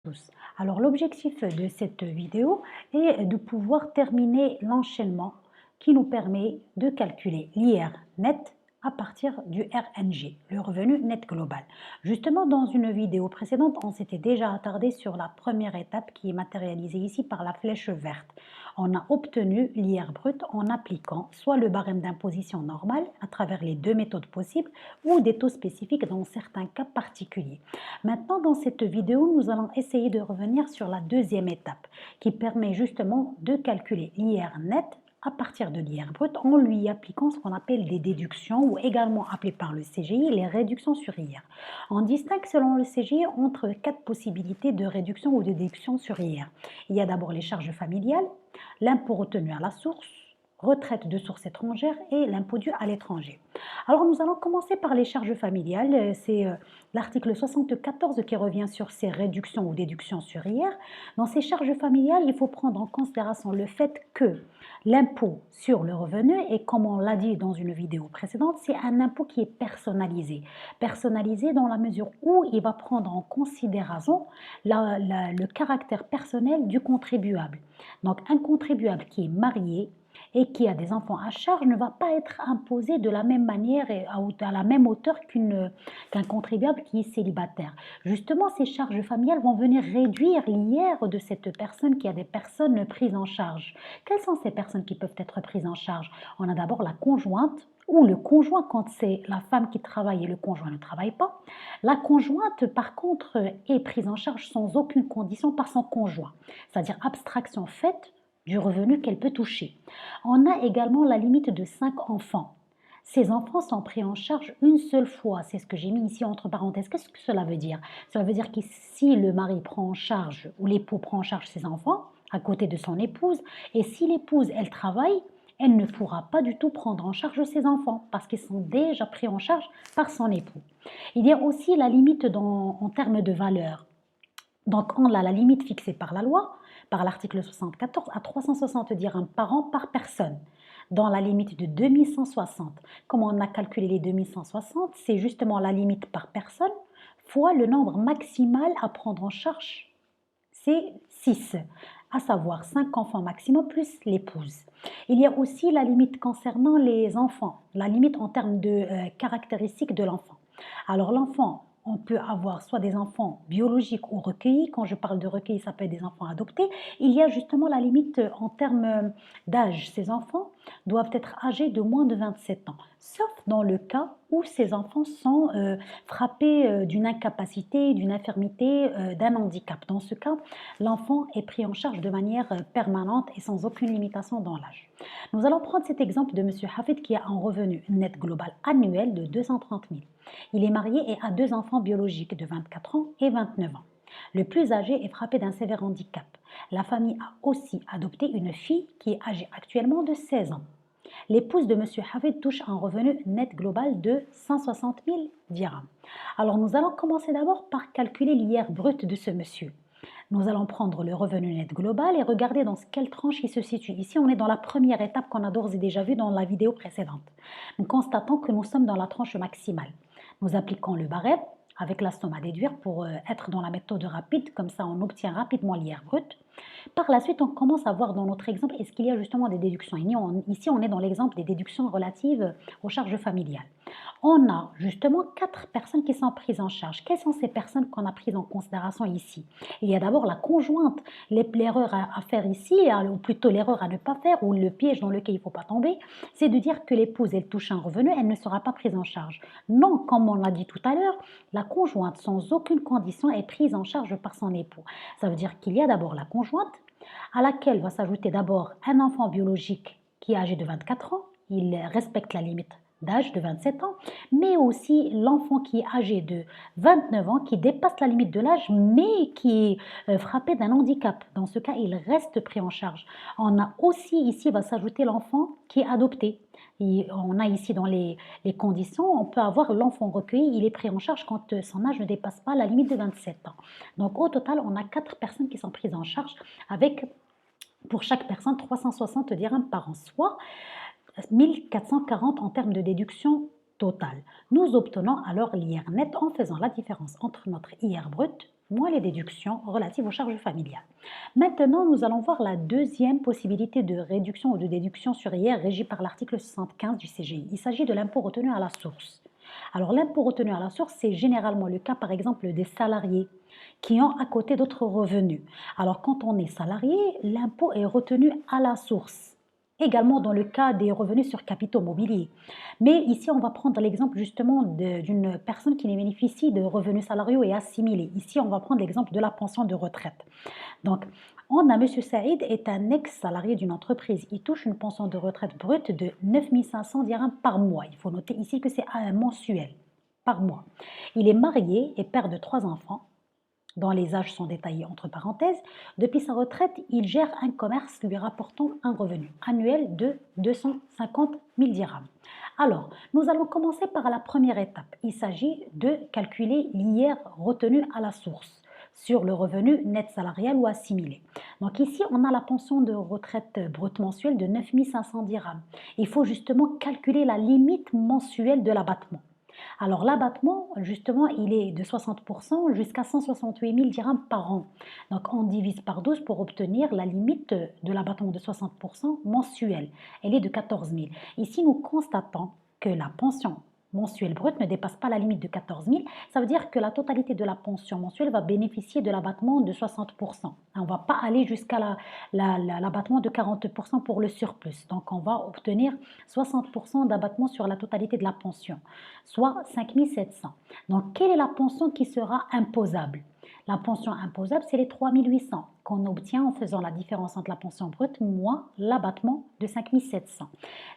tous. Alors l'objectif de cette vidéo est de pouvoir terminer l'enchaînement qui nous permet de calculer l'IR net à partir du RNG, le revenu net global. Justement, dans une vidéo précédente, on s'était déjà attardé sur la première étape qui est matérialisée ici par la flèche verte. On a obtenu l'IR brut en appliquant soit le barème d'imposition normal à travers les deux méthodes possibles ou des taux spécifiques dans certains cas particuliers. Maintenant, dans cette vidéo, nous allons essayer de revenir sur la deuxième étape qui permet justement de calculer l'IR net à partir de l'IR brut en lui appliquant ce qu'on appelle des déductions ou également appelées par le CGI les réductions sur IR. On distingue selon le CGI entre quatre possibilités de réduction ou de déduction sur IR. Il y a d'abord les charges familiales, l'impôt retenu à la source, retraite de source étrangère et l'impôt dû à l'étranger. Alors nous allons commencer par les charges familiales. C'est l'article 74 qui revient sur ces réductions ou déductions sur IR. Dans ces charges familiales, il faut prendre en considération le fait que l'impôt sur le revenu, et comme on l'a dit dans une vidéo précédente, c'est un impôt qui est personnalisé. Personnalisé dans la mesure où il va prendre en considération le caractère personnel du contribuable. Donc un contribuable qui est marié et qui a des enfants à charge ne va pas être imposé de la même manière et à la même hauteur qu'un contribuable qui est célibataire. Justement, ces charges familiales vont venir réduire l'IR de cette personne qui a des personnes prises en charge. Quelles sont ces personnes qui peuvent être prises en charge? On a d'abord la conjointe ou le conjoint quand c'est la femme qui travaille et le conjoint ne travaille pas. La conjointe, par contre, est prise en charge sans aucune condition par son conjoint, c'est-à-dire abstraction faite du revenu qu'elle peut toucher. On a également la limite de 5 enfants. Ces enfants sont pris en charge une seule fois. C'est ce que j'ai mis ici entre parenthèses. Qu'est-ce que cela veut dire? Cela veut dire que si le mari prend en charge ou l'époux prend en charge ses enfants à côté de son épouse, et si l'épouse, elle travaille, elle ne pourra pas du tout prendre en charge ses enfants parce qu'ils sont déjà pris en charge par son époux. Il y a aussi la limite en termes de valeur. Donc, on a la limite fixée par la loi, par l'article 74, à 360 dirhams par an par personne, dans la limite de 2160. Comme on a calculé les 2160, c'est justement la limite par personne fois le nombre maximal à prendre en charge, c'est 6, à savoir 5 enfants maximum plus l'épouse. Il y a aussi la limite concernant les enfants, la limite en termes de caractéristiques de l'enfant. Alors l'enfant, on peut avoir soit des enfants biologiques ou recueillis. Quand je parle de recueillis, ça peut être des enfants adoptés. Il y a justement la limite en termes d'âge. Ces enfants doivent être âgés de moins de 27 ans, sauf dans le cas où ces enfants sont frappés d'une incapacité, d'une infirmité, d'un handicap. Dans ce cas, l'enfant est pris en charge de manière permanente et sans aucune limitation dans l'âge. Nous allons prendre cet exemple de M. Hafid qui a un revenu net global annuel de 230 000. Il est marié et a 2 enfants biologiques de 24 ans et 29 ans. Le plus âgé est frappé d'un sévère handicap. La famille a aussi adopté une fille qui est âgée actuellement de 16 ans. L'épouse de M. Hafid touche un revenu net global de 160 000 dirhams. Alors nous allons commencer d'abord par calculer l'IR brut de ce monsieur. Nous allons prendre le revenu net global et regarder dans quelle tranche il se situe. Ici, on est dans la première étape qu'on a d'ores et déjà vue dans la vidéo précédente. Nous constatons que nous sommes dans la tranche maximale. Nous appliquons le barème avec la somme à déduire pour être dans la méthode rapide, comme ça on obtient rapidement l'IR brut. Par la suite, on commence à voir dans notre exemple, est-ce qu'il y a justement des déductions. Ici, on est dans l'exemple des déductions relatives aux charges familiales. On a justement 4 personnes qui sont prises en charge. Quelles sont ces personnes qu'on a prises en considération ici? Il y a d'abord la conjointe. L'erreur à faire ici, ou plutôt l'erreur à ne pas faire, ou le piège dans lequel il ne faut pas tomber, c'est de dire que l'épouse, elle touche un revenu, elle ne sera pas prise en charge. Non, comme on l'a dit tout à l'heure, la conjointe, sans aucune condition, est prise en charge par son époux. Ça veut dire qu'il y a d'abord la conjointe, à laquelle va s'ajouter d'abord un enfant biologique qui est âgé de 24 ans, il respecte la limite d'âge de 27 ans, mais aussi l'enfant qui est âgé de 29 ans, qui dépasse la limite de l'âge, mais qui est frappé d'un handicap. Dans ce cas, il reste pris en charge. On a aussi ici, va s'ajouter l'enfant qui est adopté. Et on a ici dans les conditions, on peut avoir l'enfant recueilli, il est pris en charge quand son âge ne dépasse pas la limite de 27 ans. Donc au total, on a 4 personnes qui sont prises en charge avec, pour chaque personne, 360 dirhams par an, soit 1440 en termes de déduction totale. Nous obtenons alors l'IR net en faisant la différence entre notre IR brut moins les déductions relatives aux charges familiales. Maintenant, nous allons voir la deuxième possibilité de réduction ou de déduction sur IR régie par l'article 75 du CGI. Il s'agit de l'impôt retenu à la source. Alors l'impôt retenu à la source, c'est généralement le cas par exemple des salariés qui ont à côté d'autres revenus. Alors quand on est salarié, l'impôt est retenu à la source. Également dans le cas des revenus sur capitaux mobiliers. Mais ici, on va prendre l'exemple justement d'une personne qui bénéficie de revenus salariaux et assimilés. Ici, on va prendre l'exemple de la pension de retraite. Donc, on a M. Saïd est un ex-salarié d'une entreprise. Il touche une pension de retraite brute de 9 500 dirhams par mois. Il faut noter ici que c'est un mensuel par mois. Il est marié et père de 3 enfants, dont les âges sont détaillés entre parenthèses. Depuis sa retraite, il gère un commerce lui rapportant un revenu annuel de 250 000 dirhams. Alors, nous allons commencer par la première étape. Il s'agit de calculer l'IR retenu à la source sur le revenu net salarial ou assimilé. Donc ici, on a la pension de retraite brute mensuelle de 9 500 dirhams. Il faut justement calculer la limite mensuelle de l'abattement. Alors l'abattement, justement, il est de 60% jusqu'à 168 000 dirhams par an. Donc on divise par 12 pour obtenir la limite de l'abattement de 60% mensuel. Elle est de 14 000. Ici, nous constatons que la pension mensuelle brute ne dépasse pas la limite de 14 000. Ça veut dire que la totalité de la pension mensuelle va bénéficier de l'abattement de 60%. On ne va pas aller jusqu'à l'abattement de 40% pour le surplus. Donc on va obtenir 60% d'abattement sur la totalité de la pension, soit 5 700. Donc quelle est la pension qui sera imposable? La pension imposable, c'est les 3 800 qu'on obtient en faisant la différence entre la pension brute moins l'abattement de 5 700.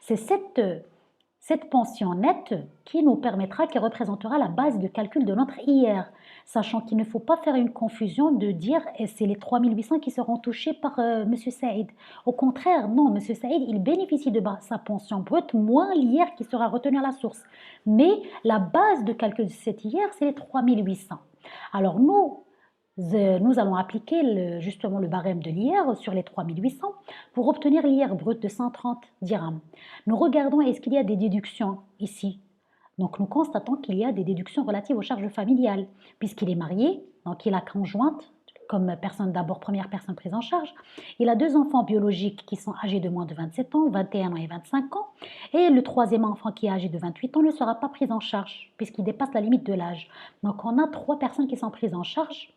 C'est cette pension nette qui nous permettra, qui représentera la base de calcul de notre IR, sachant qu'il ne faut pas faire une confusion de dire et c'est les 3 800 qui seront touchés par M. Saïd. Au contraire, non, M. Saïd, il bénéficie de sa pension brute moins l'IR qui sera retenu à la source. Mais la base de calcul de cette IR, c'est les 3 800. Alors nous allons appliquer justement le barème de l'IR sur les 3 800 pour obtenir l'IR brut de 130 dirhams. Nous regardons est-ce qu'il y a des déductions ici. Donc nous constatons qu'il y a des déductions relatives aux charges familiales puisqu'il est marié, donc il a conjointe comme personne d'abord, première personne prise en charge. Il a 2 enfants biologiques qui sont âgés de moins de 27 ans, 21 ans et 25 ans. Et le troisième enfant qui est âgé de 28 ans ne sera pas pris en charge puisqu'il dépasse la limite de l'âge. Donc on a 3 personnes qui sont prises en charge.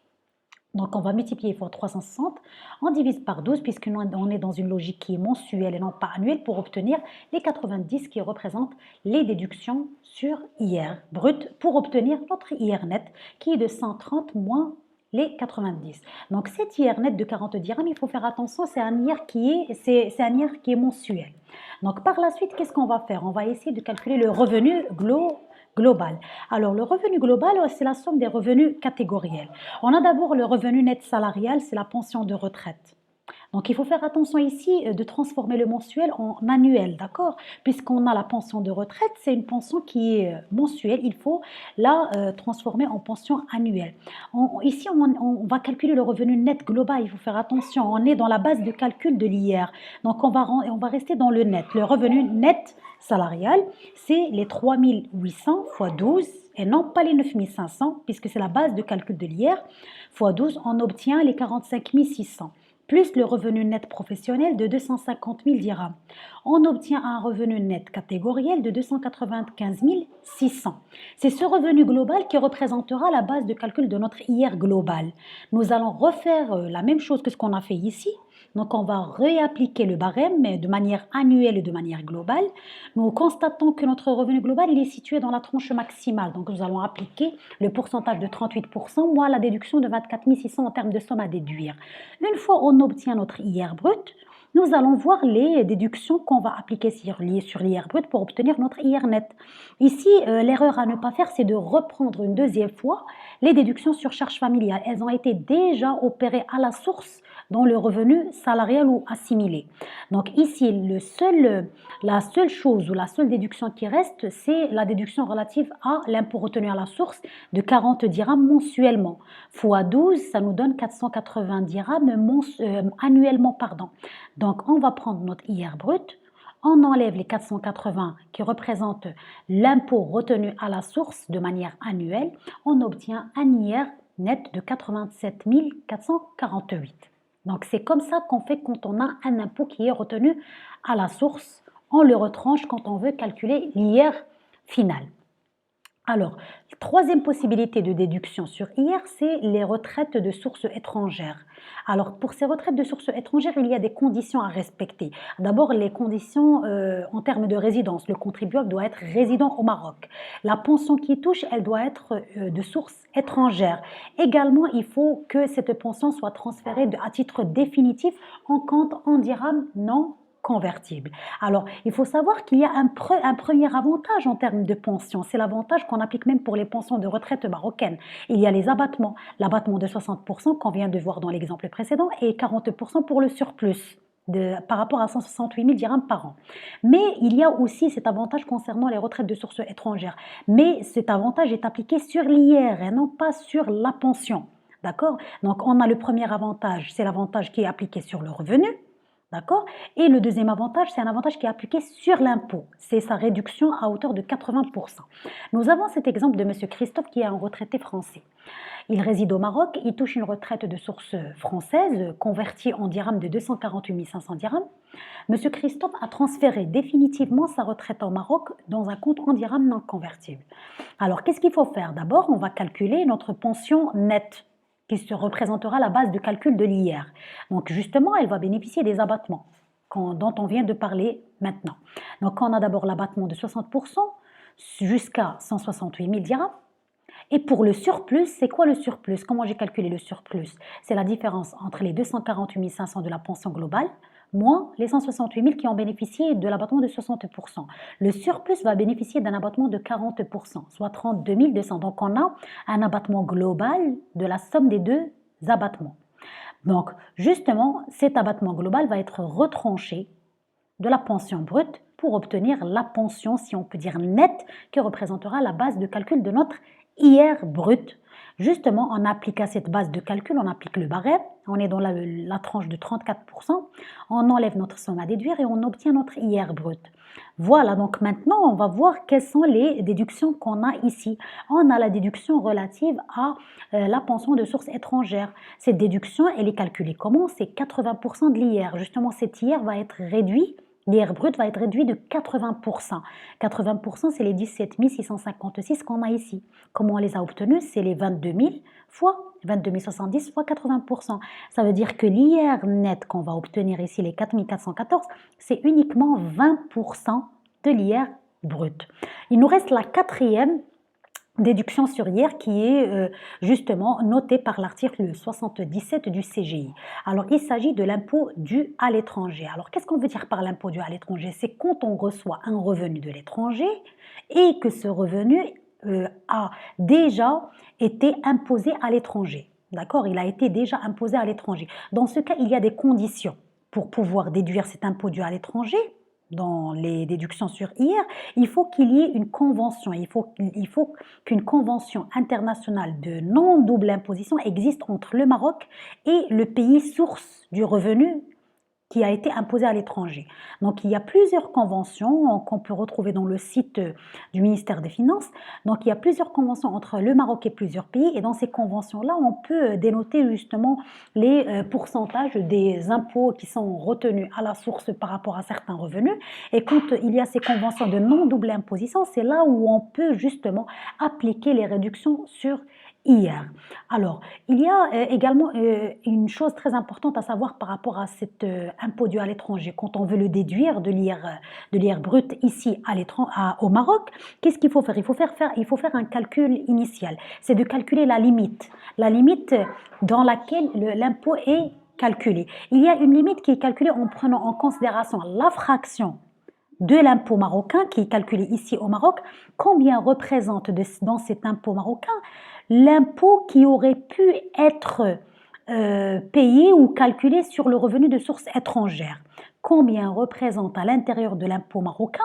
Donc on va multiplier par 360, on divise par 12 puisqu'on est dans une logique qui est mensuelle et non pas annuelle pour obtenir les 90 qui représentent les déductions sur IR brut pour obtenir notre IR net qui est de 130 moins les 90. Donc cet IR net de 40 dirhams, il faut faire attention, c'est un IR qui est mensuel. Donc par la suite, qu'est-ce qu'on va faire? On va essayer de calculer le revenu global. Alors, le revenu global, c'est la somme des revenus catégoriels. On a d'abord le revenu net salarial, c'est la pension de retraite. Donc, il faut faire attention ici de transformer le mensuel en annuel, d'accord? Puisqu'on a la pension de retraite, c'est une pension qui est mensuelle, il faut la transformer en pension annuelle. Ici, on va calculer le revenu net global, il faut faire attention, on est dans la base de calcul de l'IR. Donc, on va rester dans le net. Le revenu net salarial, c'est les 3 800 fois 12 et non pas les 9 500, puisque c'est la base de calcul de l'IR. Fois 12, on obtient les 45 600 plus le revenu net professionnel de 250 000 dirhams. On obtient un revenu net catégoriel de 295 600. C'est ce revenu global qui représentera la base de calcul de notre IR global. Nous allons refaire la même chose que ce qu'on a fait ici. Donc, on va réappliquer le barème, mais de manière annuelle et de manière globale. Nous constatons que notre revenu global, il est situé dans la tranche maximale. Donc, nous allons appliquer le pourcentage de 38% moins la déduction de 24 600 en termes de somme à déduire. Une fois on obtient notre IR brut, nous allons voir les déductions qu'on va appliquer sur l'IR brut pour obtenir notre IR net. Ici, l'erreur à ne pas faire, c'est de reprendre une deuxième fois les déductions sur charges familiales. Elles ont été déjà opérées à la source dans le revenu salarial ou assimilé. Donc ici, la seule chose ou la seule déduction qui reste, c'est la déduction relative à l'impôt retenu à la source de 40 dirhams mensuellement. Fois 12, ça nous donne 480 dirhams annuellement. Donc on va prendre notre IR brut, on enlève les 480 qui représentent l'impôt retenu à la source de manière annuelle, on obtient un IR net de 87 448. Donc c'est comme ça qu'on fait quand on a un impôt qui est retenu à la source. On le retranche quand on veut calculer l'IR final. Alors, troisième possibilité de déduction sur IR, c'est les retraites de sources étrangères. Alors, pour ces retraites de sources étrangères, il y a des conditions à respecter. D'abord, les conditions en termes de résidence. Le contribuable doit être résident au Maroc. La pension qu'il touche, elle doit être de source étrangère. Également, il faut que cette pension soit transférée à titre définitif en compte en dirhams non convertible. Alors, il faut savoir qu'il y a un premier avantage en termes de pension. C'est l'avantage qu'on applique même pour les pensions de retraite marocaines. Il y a les abattements. L'abattement de 60% qu'on vient de voir dans l'exemple précédent et 40% pour le surplus. Par rapport à 168 000 dirhams par an. Mais il y a aussi cet avantage concernant les retraites de sources étrangères. Mais cet avantage est appliqué sur l'IR et non pas sur la pension. D'accord? Donc, on a le premier avantage, c'est l'avantage qui est appliqué sur le revenu. D'accord? Et le deuxième avantage, c'est un avantage qui est appliqué sur l'impôt. C'est sa réduction à hauteur de 80%. Nous avons cet exemple de M. Christophe qui est un retraité français. Il réside au Maroc, il touche une retraite de source française convertie en dirhams de 248 500 dirhams. M. Christophe a transféré définitivement sa retraite au Maroc dans un compte en dirhams non convertible. Alors, qu'est-ce qu'il faut faire? D'abord, on va calculer notre pension nette, qui se représentera la base de calcul de l'IR. Donc justement, elle va bénéficier des abattements dont on vient de parler maintenant. Donc on a d'abord l'abattement de 60% jusqu'à 168 000 dirhams. Et pour le surplus, c'est quoi le surplus? Comment j'ai calculé le surplus? C'est la différence entre les 248 500 de la pension globale moins les 168 000 qui ont bénéficié de l'abattement de 60%. Le surplus va bénéficier d'un abattement de 40%, soit 32 200. Donc, on a un abattement global de la somme des deux abattements. Donc, justement, cet abattement global va être retranché de la pension brute pour obtenir la pension, si on peut dire nette, qui représentera la base de calcul de notre IR brut. Justement, on applique à cette base de calcul, on applique le barème, on est dans la tranche de 34%, on enlève notre somme à déduire et on obtient notre IR brut. Voilà, donc maintenant, on va voir quelles sont les déductions qu'on a ici. On a la déduction relative à la pension de source étrangère. Cette déduction, elle est calculée comment? C'est 80% de l'IR. Justement, cet IR va être réduit. L'IR brut va être réduit de 80%. 80%, c'est les 17 656 qu'on a ici. Comment on les a obtenus? C'est les 22 000 fois 22 070 fois 80%. Ça veut dire que l'IR net qu'on va obtenir ici, les 4 414, c'est uniquement 20% de l'IR brut. Il nous reste la quatrième déduction sur IR qui est justement notée par l'article 77 du CGI. Alors, il s'agit de l'impôt dû à l'étranger. Alors, qu'est-ce qu'on veut dire par l'impôt dû à l'étranger? C'est quand on reçoit un revenu de l'étranger et que ce revenu a déjà été imposé à l'étranger. D'accord? Il a été déjà imposé à l'étranger. Dans ce cas, il y a des conditions pour pouvoir déduire cet impôt dû à l'étranger. Dans les déductions sur IR, il faut qu'il y ait une convention. Il faut qu'une convention internationale de non-double imposition existe entre le Maroc et le pays source du revenu qui a été imposé à l'étranger. Donc, il y a plusieurs conventions qu'on peut retrouver dans le site du ministère des Finances. Donc, il y a plusieurs conventions entre le Maroc et plusieurs pays. Et dans ces conventions-là, on peut dénoter justement les pourcentages des impôts qui sont retenus à la source par rapport à certains revenus. Et quand il y a ces conventions de non-double imposition, c'est là où on peut justement appliquer les réductions sur IR. Alors, il y a également une chose très importante à savoir par rapport à cet impôt dû à l'étranger. Quand on veut le déduire de l'IR brut ici au Maroc, qu'est-ce qu'il faut faire? Il faut faire un calcul initial. C'est de calculer la limite dans laquelle l'impôt est calculé. Il y a une limite qui est calculée en prenant en considération la fraction de l'impôt marocain qui est calculé ici au Maroc. Combien représente dans cet impôt marocain l'impôt qui aurait pu être payé ou calculé sur le revenu de source étrangère? Combien représente à l'intérieur de l'impôt marocain?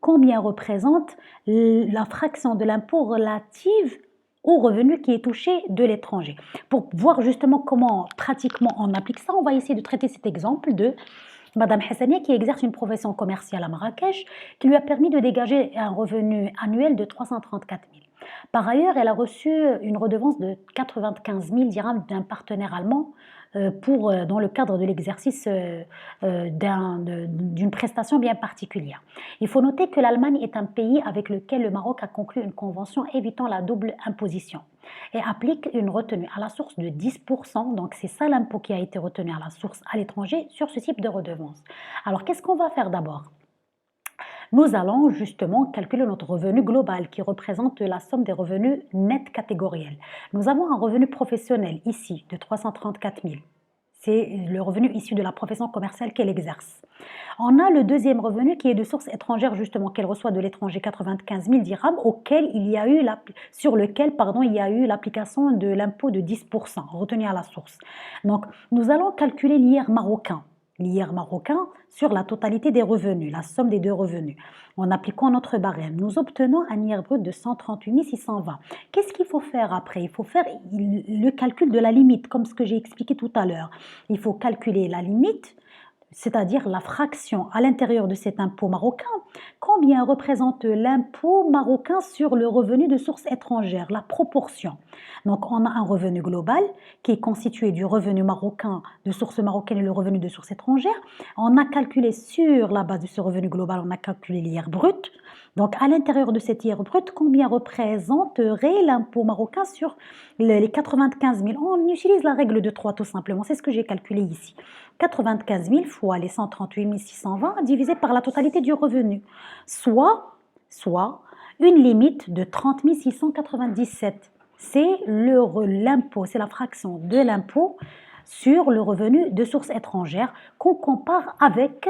Combien représente la fraction de l'impôt relative au revenu qui est touché de l'étranger? Pour voir justement comment pratiquement on applique ça, on va essayer de traiter cet exemple de Madame Hassania qui exerce une profession commerciale à Marrakech qui lui a permis de dégager un revenu annuel de 334 000. Par ailleurs, elle a reçu une redevance de 95 000 dirhams d'un partenaire allemand dans le cadre de l'exercice d'une prestation bien particulière. Il faut noter que l'Allemagne est un pays avec lequel le Maroc a conclu une convention évitant la double imposition et applique une retenue à la source de 10%. Donc c'est ça l'impôt qui a été retenu à la source à l'étranger sur ce type de redevance. Alors qu'est-ce qu'on va faire d'abord? Nous allons justement calculer notre revenu global qui représente la somme des revenus nets catégoriels. Nous avons un revenu professionnel ici de 334 000. C'est le revenu issu de la profession commerciale qu'elle exerce. On a le deuxième revenu qui est de source étrangère justement, qu'elle reçoit de l'étranger, 95 000 dirhams, sur lequel il y a eu l'application de l'impôt de 10% retenu à la source. Donc nous allons calculer l'IR marocain. L'IR marocain sur la totalité des revenus, la somme des deux revenus. En appliquant notre barème, nous obtenons un IR brut de 138 620. Qu'est-ce qu'il faut faire après? Il faut faire le calcul de la limite, comme ce que j'ai expliqué tout à l'heure. Il faut calculer la limite, c'est-à-dire la fraction à l'intérieur de cet impôt marocain. Combien représente l'impôt marocain sur le revenu de source étrangère, la proportion? Donc on a un revenu global qui est constitué du revenu marocain de source marocaine et le revenu de source étrangère. On a calculé sur la base de ce revenu global, on a calculé l'IR brut. Donc à l'intérieur de cet IR brut, combien représenterait l'impôt marocain sur les 95 000? On utilise la règle de 3 tout simplement, c'est ce que j'ai calculé ici. 95 000 fois les 138 620 divisé par la totalité du revenu, soit une limite de 30 697. C'est l'impôt, c'est la fraction de l'impôt sur le revenu de source étrangère qu'on compare avec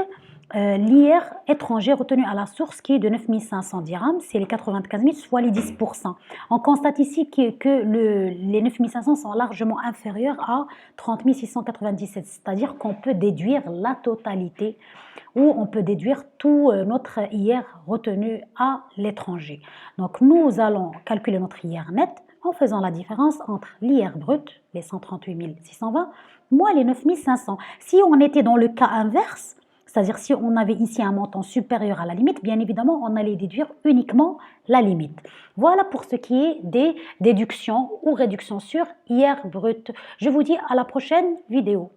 l'IR étranger retenu à la source qui est de 9 500 dirhams, c'est les 95 000 soit les 10%. On constate ici que les 9 500 sont largement inférieurs à 30 697, c'est-à-dire qu'on peut déduire la totalité ou on peut déduire tout notre IR retenu à l'étranger. Donc nous allons calculer notre IR net en faisant la différence entre l'IR brut, les 138 620, moins les 9 500. Si on était dans le cas inverse, c'est-à-dire si on avait ici un montant supérieur à la limite, bien évidemment, on allait déduire uniquement la limite. Voilà pour ce qui est des déductions ou réductions sur IR brut. Je vous dis à la prochaine vidéo.